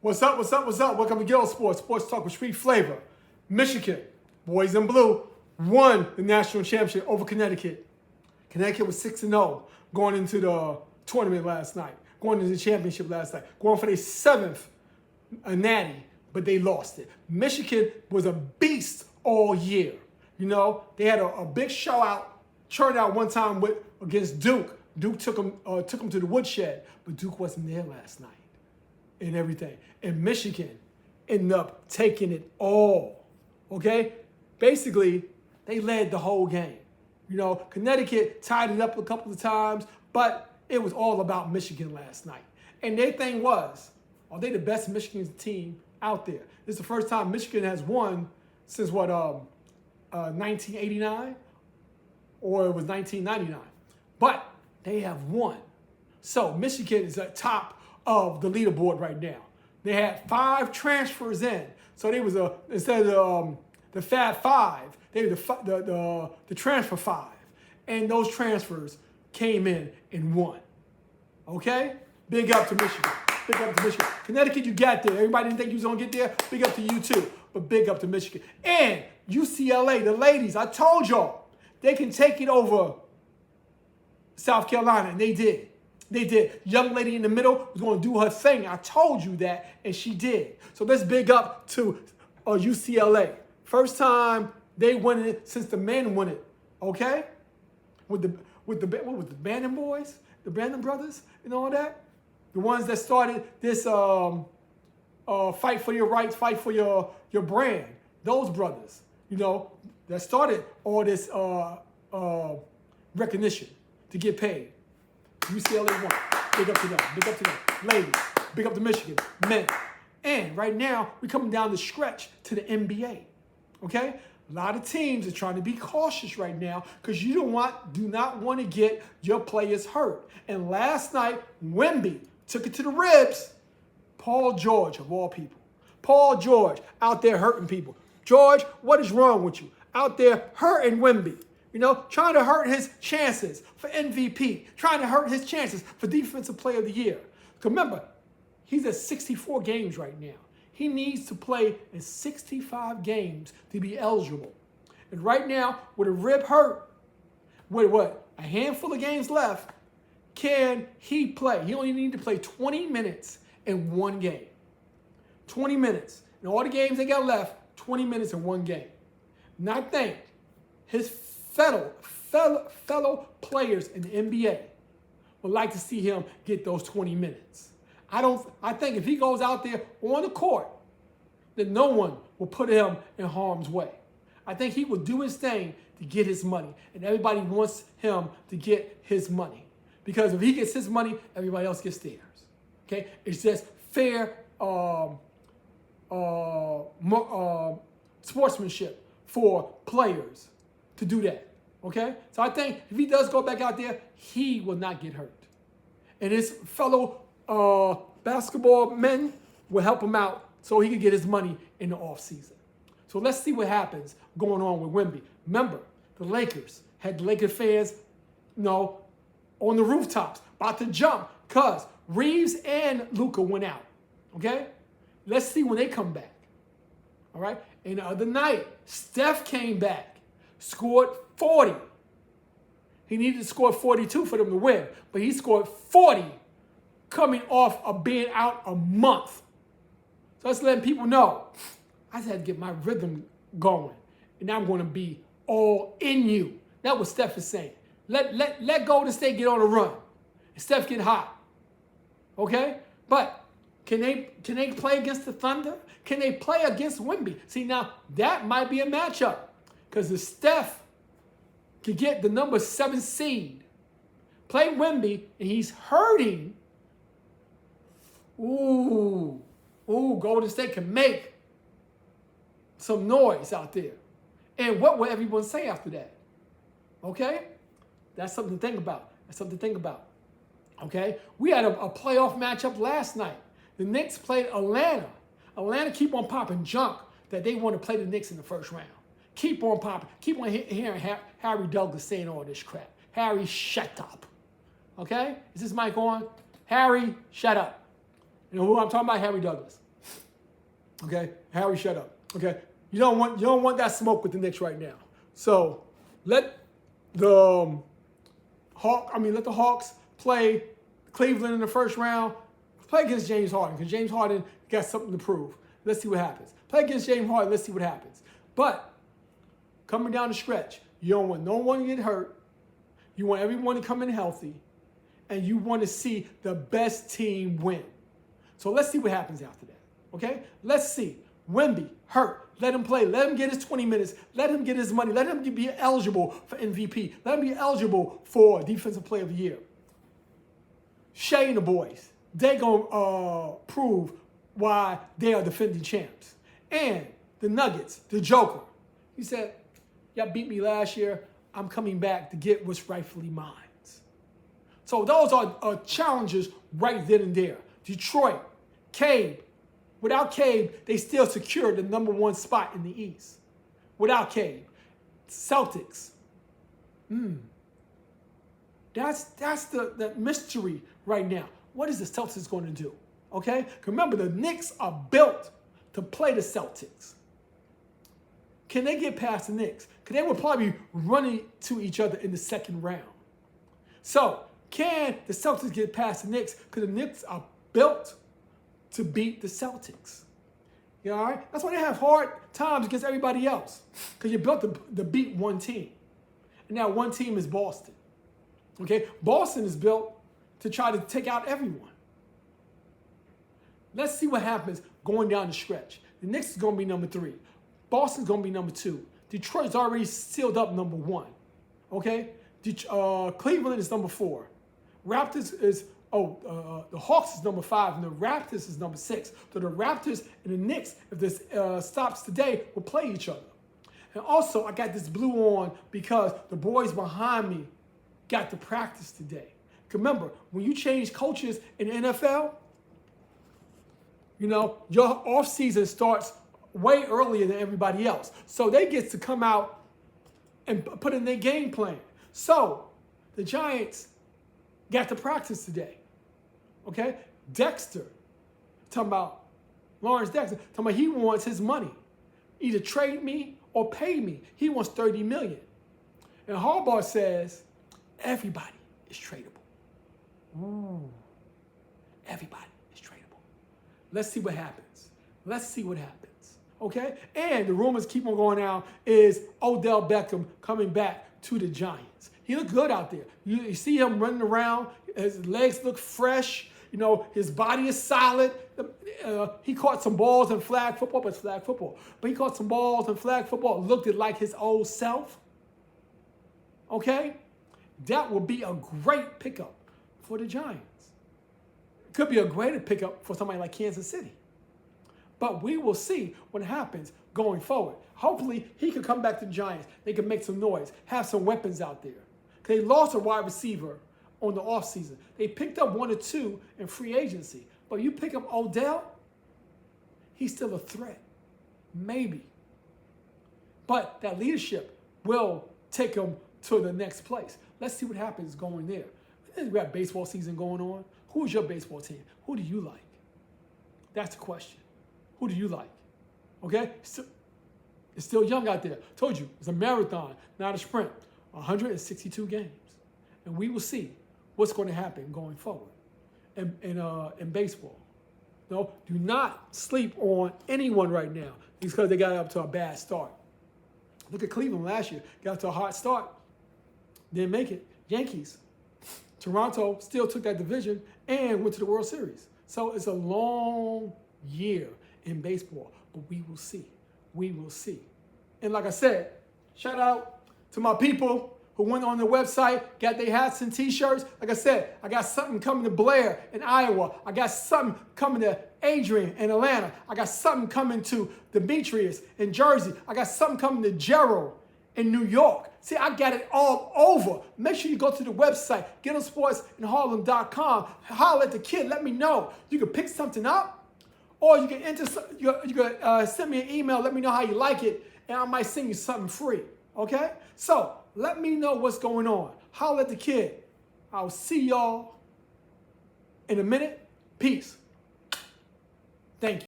What's up, what's up, what's up? Welcome to GHET-TO Sports, sports talk with street flavor. Michigan, boys in blue, won the national championship over Connecticut. Connecticut was 6-0 going into the tournament last night, going into the championship last night, going for their 7th natty, but they lost it. Michigan was a beast all year. You know, they had a big turnout one time against Duke. Duke took them to the woodshed, but Duke wasn't there last night and everything. And Michigan ended up taking it all, okay? Basically, they led the whole game. You know, Connecticut tied it up a couple of times, but it was all about Michigan last night. And their thing was, are they the best Michigan team out there? This is the first time Michigan has won since 1989, or it was 1999. But they have won. So Michigan is at top of the leaderboard right now. They had 5 transfers in. So they was instead of the Fab 5, they were the transfer 5. And those transfers came in and won. Okay? Big up to Michigan. Big up to Michigan. Connecticut, you got there. Everybody didn't think you was going to get there. Big up to you too. But big up to Michigan. And UCLA, the ladies, I told y'all, they can take it over South Carolina, and they did. They did. Young lady in the middle was going to do her thing. I told you that, and she did. So let's big up to UCLA. First time they won it since the men won it. Okay, with the what was the Bannon boys, the Bannon brothers, and all that. The ones that started this fight for your rights, fight for your brand. Those brothers, you know, that started all this recognition to get paid. UCLA won. Big up to them. Big up to them. Ladies, big up to Michigan. Men. And right now, we're coming down the stretch to the NBA. Okay? A lot of teams are trying to be cautious right now because you do not want to get your players hurt. And last night, Wemby took it to the ribs. Paul George, of all people. Paul George out there hurting people. George, what is wrong with you? Out there hurting Wemby. You know, trying to hurt his chances for MVP, trying to hurt his chances for Defensive Player of the Year. Remember, he's at 64 games right now. He needs to play in 65 games to be eligible. And right now, with a rib hurt, with a handful of games left, can he play? He only needs to play 20 minutes in one game. 20 minutes. In all the games they got left, 20 minutes in one game. And I think his fellow players in the NBA would like to see him get those 20 minutes. I think if he goes out there on the court, then no one will put him in harm's way. I think he will do his thing to get his money, and everybody wants him to get his money. Because if he gets his money, everybody else gets theirs. Okay? It's just fair sportsmanship for players to do that, okay? So I think if he does go back out there, he will not get hurt. And his fellow basketball men will help him out so he can get his money in the offseason. So let's see what happens going on with Wemby. Remember, the Lakers had the Lakers fans, you know, on the rooftops, about to jump, because Reeves and Luka went out, okay? Let's see when they come back, all right? And the other night, Steph came back, scored 40. He needed to score 42 for them to win, but he scored 40 coming off of being out a month. So that's letting people know, I just had to get my rhythm going, and I'm going to be all in you. That's what Steph is saying. Let Golden State get on a run, and Steph get hot, okay? But can they play against the Thunder? Can they play against Wemby? See, now that might be a matchup. Because if Steph can get the number 7 seed, play Wemby, and he's hurting, Golden State can make some noise out there. And what will everyone say after that? Okay? That's something to think about. That's something to think about. Okay? We had a playoff matchup last night. The Knicks played Atlanta. Atlanta keep on popping junk that they want to play the Knicks in the first round. Keep on popping. Keep on hearing Harry Douglas saying all this crap. Harry, shut up. Okay? Is this mic on? Harry, shut up. You know who I'm talking about? Harry Douglas. Okay, Harry, shut up. Okay, you don't want that smoke with the Knicks right now. So let the Hawks play Cleveland in the first round. Play against James Harden because James Harden got something to prove. Let's see what happens. Play against James Harden. Let's see what happens. But coming down the stretch, you don't want no one to get hurt. You want everyone to come in healthy, and you want to see the best team win. So let's see what happens after that. Okay? Let's see. Wemby, hurt. Let him play. Let him get his 20 minutes. Let him get his money. Let him be eligible for MVP. Let him be eligible for Defensive Player of the Year. Shea and the boys, they going to prove why they are defending champs. And the Nuggets, the Joker, he said, y'all beat me last year. I'm coming back to get what's rightfully mine. So those are challenges right then and there. Detroit, Cade. Without Cade, they still secured the number 1 spot in the East. Without Cade. Celtics. That's the mystery right now. What is the Celtics going to do? Okay? Remember, the Knicks are built to play the Celtics. Can they get past the Knicks? Because they will probably be running to each other in the second round. So, can the Celtics get past the Knicks? Because the Knicks are built to beat the Celtics. You know, all right? That's why they have hard times against everybody else. Because you're built to beat one team. And that one team is Boston. Okay? Boston is built to try to take out everyone. Let's see what happens going down the stretch. The Knicks is going to be number 3. Boston's going to be number 2. Detroit's already sealed up number 1. Okay? Cleveland is number 4. Raptors is, the Hawks is number 5, and the Raptors is number 6. So the Raptors and the Knicks, if this stops today, will play each other. And also, I got this blue on because the boys behind me got to practice today. Remember, when you change coaches in the NFL, you know, your offseason starts way earlier than everybody else. So they get to come out and put in their game plan. So the Giants got to practice today. Okay? Dexter, talking about Lawrence Dexter, talking about he wants his money. Either trade me or pay me. He wants $30 million. And Harbaugh says, everybody is tradable. Ooh. Everybody is tradable. Let's see what happens. Let's see what happens. Okay? And the rumors keep on going out is Odell Beckham coming back to the Giants. He looked good out there. You see him running around. His legs look fresh. You know, his body is solid. He caught some balls in flag football, but it's flag football. But he caught some balls in flag football. Looked like his old self. Okay? That would be a great pickup for the Giants. It could be a greater pickup for somebody like Kansas City. But we will see what happens going forward. Hopefully, he could come back to the Giants. They can make some noise, have some weapons out there. They lost a wide receiver on the offseason. They picked up 1 or 2 in free agency. But you pick up Odell, he's still a threat. Maybe. But that leadership will take him to the next place. Let's see what happens going there. We got baseball season going on. Who's your baseball team? Who do you like? That's the question. Who do you like? Okay? It's still young out there. Told you, it's a marathon, not a sprint. 162 games. And we will see what's going to happen going forward in baseball. No, do not sleep on anyone right now because they got up to a bad start. Look at Cleveland last year. Got to a hot start. Didn't make it. Yankees. Toronto still took that division and went to the World Series. So it's a long year in baseball, but we will see. We will see. And like I said, shout out to my people who went on the website, got their hats and t-shirts. Like I said, I got something coming to Blair in Iowa. I got something coming to Adrian in Atlanta. I got something coming to Demetrius in Jersey. I got something coming to Gerald in New York. See, I got it all over. Make sure you go to the website, GHET-TO Holler at the kid. Let me know. You can pick something up, or you can send me an email. Let me know how you like it, and I might send you something free. Okay? So let me know what's going on. Holler at the kid. I'll see y'all in a minute. Peace. Thank you.